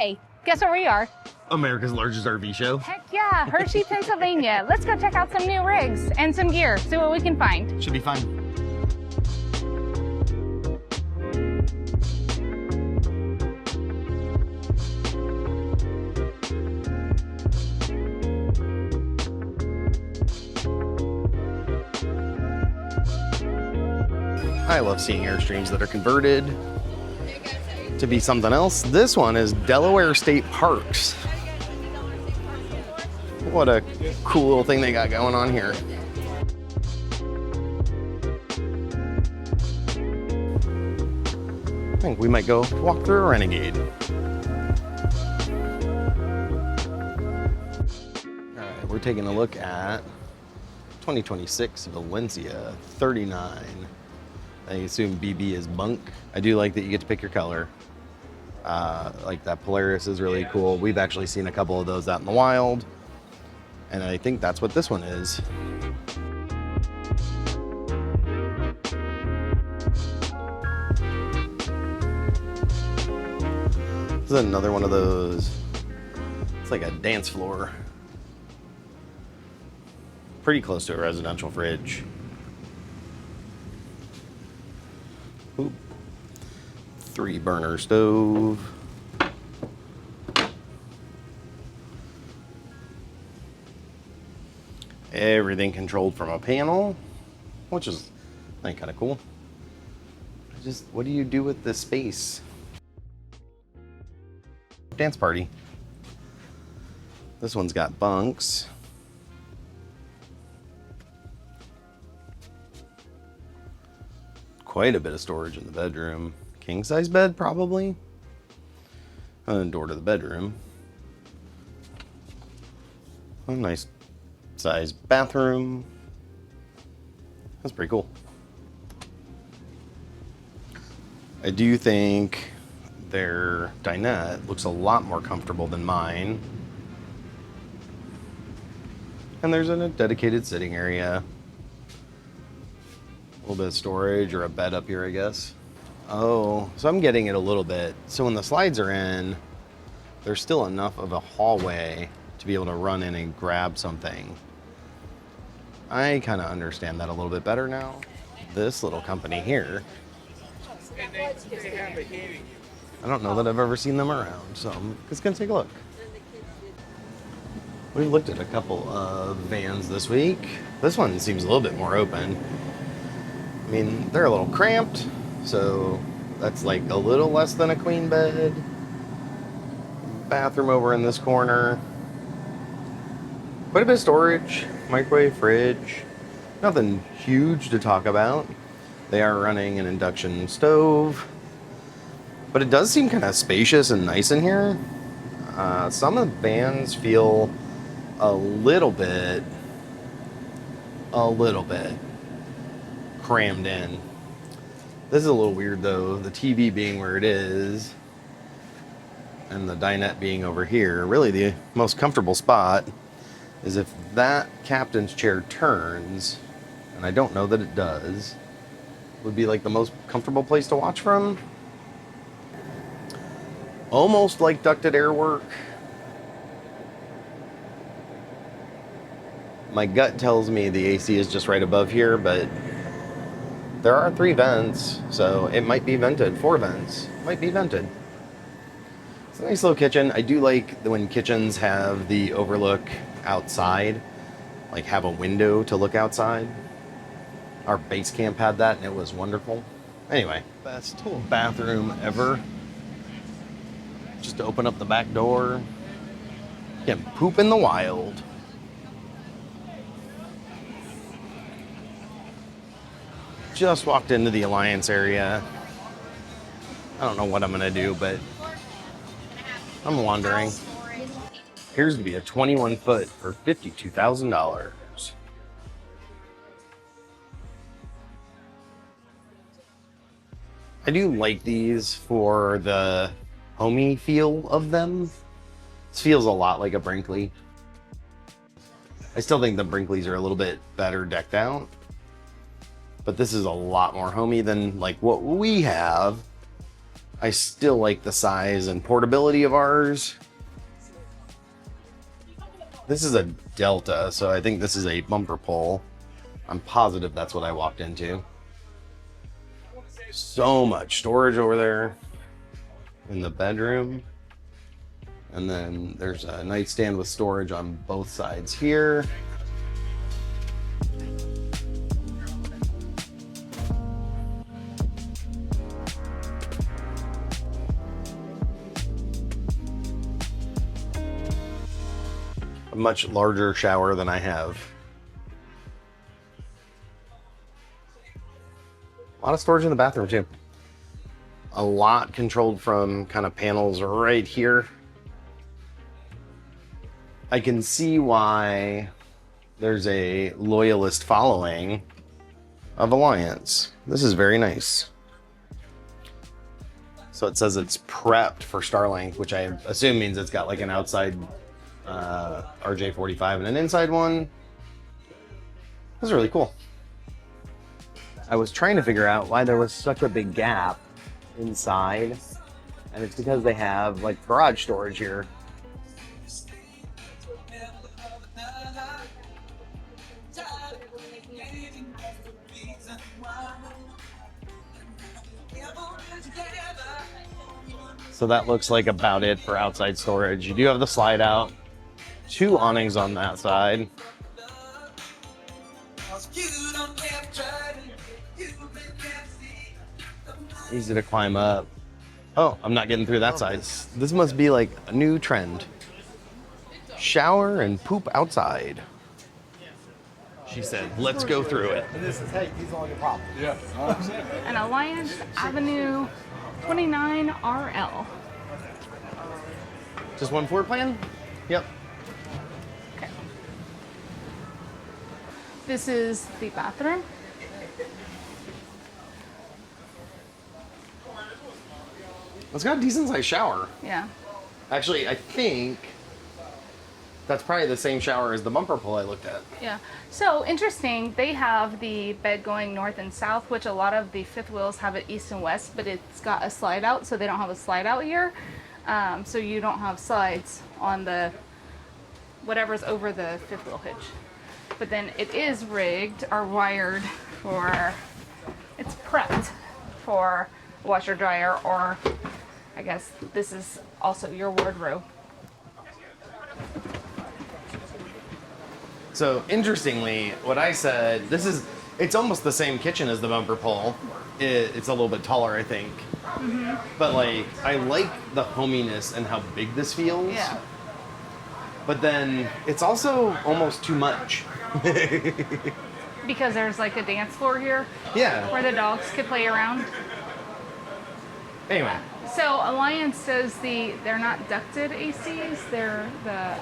Hi, guess where we are? America's largest RV show. Heck yeah, Hershey, Pennsylvania. Let's go check out some new rigs and some gear, see what we can find. Should be fun. I love seeing Airstreams that are converted to be something else. This one is Delaware State Parks. What a cool little thing they got going on here. I think we might go walk through a Renegade. All right, we're taking a look at 2026 Valencia 39. I assume BB is bunk. I do like that you get to pick your color. Like that Polaris is really cool. We've actually seen a couple of those out in the wild. And I think that's what this one is. This is another one of those. It's like a dance floor. Pretty close to a residential fridge. Ooh. 3-burner stove. Everything controlled from a panel, which is, I think, kind of cool. Just, what do you do with this space? Dance party. This one's got bunks. Quite a bit of storage in the bedroom. King size bed, probably. And then door to the bedroom. A nice size bathroom. That's pretty cool. I do think their dinette looks a lot more comfortable than mine. And there's a dedicated sitting area. A little bit of storage or a bed up here, I guess. Oh, so I'm getting it a little bit. So when the slides are in, there's still enough of a hallway to be able to run in and grab something. I kind of understand that a little bit better now. This little company here, I don't know that I've ever seen them around, so I'm just gonna take a look. We've looked at a couple of vans this week. This one seems a little bit more open. I mean, they're a little cramped, so that's like a little less than a queen bed. Bathroom over in this corner. Quite a bit of storage, microwave, fridge. Nothing huge to talk about. They are running an induction stove, but it does seem kind of spacious and nice in here. Some of the vans feel a little bit crammed in. This is a little weird though, the TV being where it is and the dinette being over here. Really the most comfortable spot is if that captain's chair turns, and I don't know that it does, would be like the most comfortable place to watch from. Almost like ducted air work. My gut tells me the AC is just right above here, but there are 3 vents, so it might be vented. 4 vents, might be vented. It's a nice little kitchen. I do like when kitchens have the overlook outside, like have a window to look outside. Our base camp had that and it was wonderful. Anyway, best bathroom ever. Just to open up the back door. You can poop in the wild. Just walked into the Alliance area. I don't know what I'm gonna do, but I'm wandering. Appears to be a 21-foot for $52,000. I do like these for the homey feel of them. This feels a lot like a Brinkley. I still think the Brinkleys are a little bit better decked out, but this is a lot more homey than like what we have. I still like the size and portability of ours. This is a Delta, so I think this is a bumper pull. I'm positive that's what I walked into. So much storage over there in the bedroom. And then there's a nightstand with storage on both sides here. A much larger shower than I have. A lot of storage in the bathroom too. A lot controlled from kind of panels right here. I can see why there's a loyalist following of Alliance. This is very nice. So it says it's prepped for Starlink, which I assume means it's got like an outside RJ45 and an inside one. This is really cool. I was trying to figure out why there was such a big gap inside, and it's because they have like garage storage here. So that looks like about it for outside storage. You do have the slide out, 2 awnings on that side. Easy to climb up. Oh, I'm not getting through that side. This must be like a new trend. Shower and poop outside. She said, let's go through it. And this is, hey, these are all your problems. Yeah. An Alliance Avenue 29 RL. Just one floor plan? Yep. Okay. This is the bathroom. It's got a decent sized shower. Yeah. Actually, I think that's probably the same shower as the bumper pull I looked at. Yeah. So interesting, they have the bed going north and south, which a lot of the fifth wheels have it east and west, but it's got a slide out, so they don't have a slide out here. So you don't have slides on the whatever's over the fifth wheel hitch. But then it is rigged or wired for, it's prepped for washer dryer, or I guess this is also your wardrobe. So interestingly, what I said, it's almost the same kitchen as the bumper pull. It's a little bit taller, I think. Mm-hmm. But like, I like the hominess and how big this feels. Yeah. But then it's also almost too much. Because there's like a dance floor here. Yeah. Where the dogs could play around. Anyway. So Alliance says they're not ducted ACs, they're the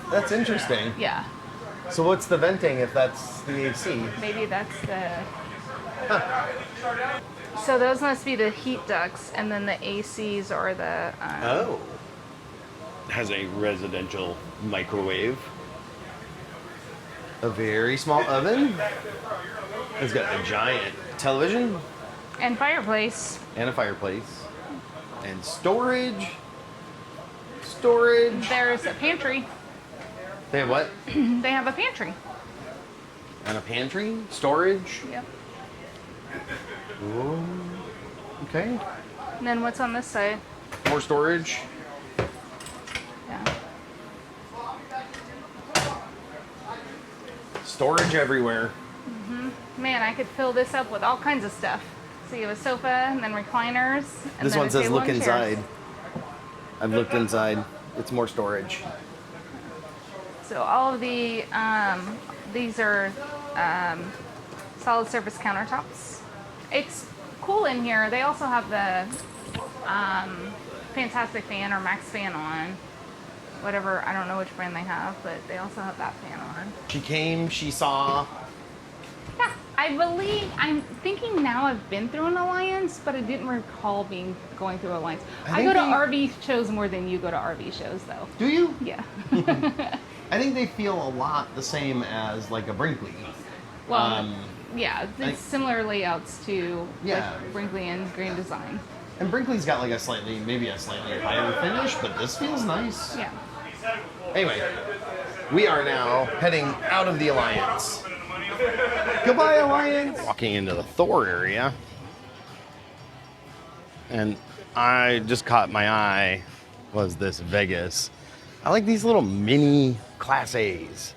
That's interesting. yeah. So what's the venting if that's the AC? Maybe that's the So those must be the heat ducts, and then the ACs are the Oh. Has a residential microwave. A very small oven. It's got a giant television. and fireplace. And a fireplace. And storage. Storage. There's a pantry. They have what? They have a pantry. And a pantry? Storage? Yep. Ooh. Okay. And then what's on this side? More storage. Yeah. Storage everywhere. Man, I could fill this up with all kinds of stuff. So you have a sofa, and then recliners. And This then one a says table look and chairs. inside. I've looked inside. It's more storage. So all of these are solid surface countertops. It's cool in here. They also have the Fantastic fan or Max fan on. Whatever, I don't know which brand they have, but they also have that fan on. She came, she saw. Yeah, I believe, I'm thinking now I've been through an Alliance, but I didn't recall going through Alliance. I go to RV shows more than you go to RV shows, though. Do you? Yeah. I think they feel a lot the same as like a Brinkley. Well, yeah, it's similar layouts to Yeah. like Brinkley and Grand Design. And Brinkley's got like maybe a slightly higher finish, but this feels nice. Yeah. Anyway, we are now heading out of the Alliance. Goodbye, Alliance! Walking into the Thor area. And I just caught my eye was this Vegas. I like these little mini Class A's.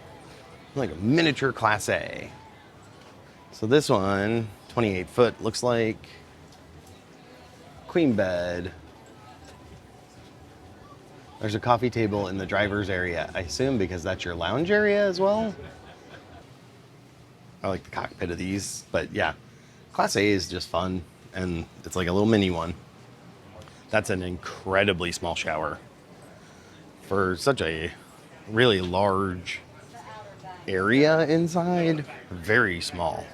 Like a miniature Class A. So this one, 28 foot, looks like queen bed. There's a coffee table in the driver's area, I assume because that's your lounge area as well. I like the cockpit of these, but yeah, Class A is just fun, and it's like a little mini one. That's an incredibly small shower for such a really large area inside. Very small,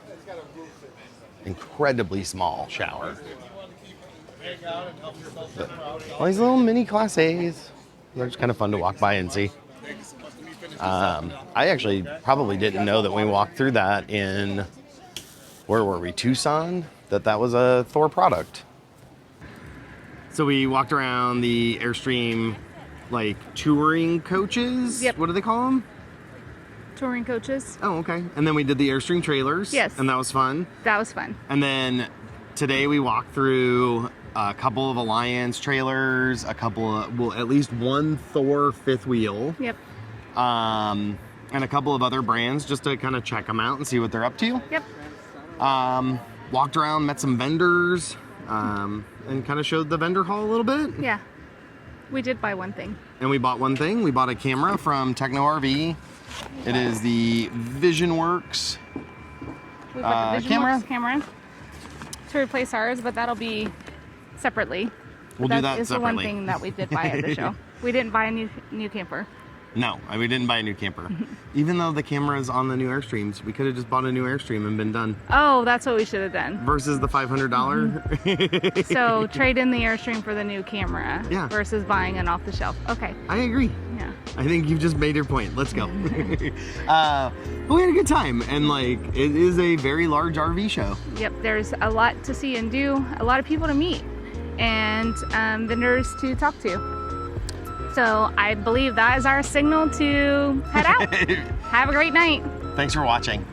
incredibly small shower. But all these little mini Class A's, they're just kind of fun to walk by and see. I actually probably didn't know that when we walked through that in, where were we, Tucson, that was a Thor product. So we walked around the Airstream, like, touring coaches? Yep. What do they call them? Touring coaches. Oh, okay. And then we did the Airstream trailers. Yes. And that was fun. That was fun. And then today we walked through a couple of Alliance trailers, a couple of, well, at least one Thor fifth wheel. Yep. And a couple of other brands just to kind of check them out and see what they're up to. Yep. Walked around, met some vendors, and kind of showed the vendor hall a little bit. Yeah. We did buy one thing. And we bought one thing. We bought a camera from Techno RV. It is the VisionWorks We bought the VisionWorks camera to replace ours, but that'll be separately. We'll do that is separately. The one thing that we did buy at the show. We didn't buy a new camper. No, we didn't buy a new camper. Even though the camera is on the new Airstreams, we could have just bought a new Airstream and been done. Oh, that's what we should have done. Versus the $500. So trade in the Airstream for the new camera versus buying an off the shelf. Okay. I agree. Yeah. I think you've just made your point. Let's go. But we had a good time, and like it is a very large RV show. Yep, there's a lot to see and do, a lot of people to meet, and vendors to talk to. So I believe that is our signal to head out. Have a great night. Thanks for watching.